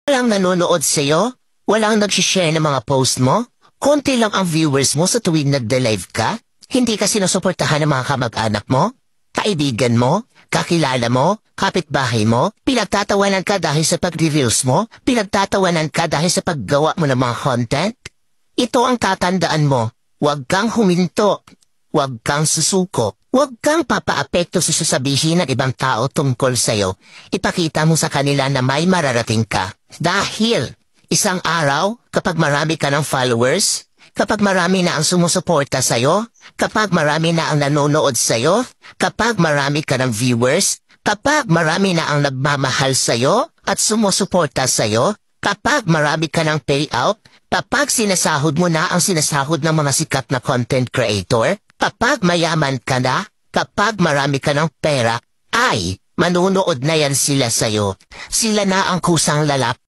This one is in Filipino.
Walang nanonood sa'yo? Walang nag-share ng mga post mo? Konti lang ang viewers mo sa tuwing nagde-live ka? Hindi ka sinusuportahan ng mga kamag-anak mo? Kaibigan mo? Kakilala mo? Kapitbahay mo? Pinagtatawanan ka dahil sa pag-reveals mo? Pinagtatawanan ka dahil sa paggawa mo ng mga content? Ito ang tatandaan mo. Huwag kang huminto. Huwag kang susuko. Huwag kang papaapekto sa sasabihin ng ibang tao tungkol sa'yo. Ipakita mo sa kanila na may mararating ka. Dahil isang araw, kapag marami ka ng followers, kapag marami na ang sumusuporta sa'yo, kapag marami na ang nanonood sa'yo, kapag marami ka ng viewers, kapag marami na ang nagmamahal sa'yo at sumusuporta sa'yo, kapag marami ka ng payout, kapag sinasahod mo na ang sinasahod ng mga sikat na content creator, kapag mayaman ka na, kapag marami ka ng pera, ay, manunood na yan sila sa'yo. Sila na ang kusang lalap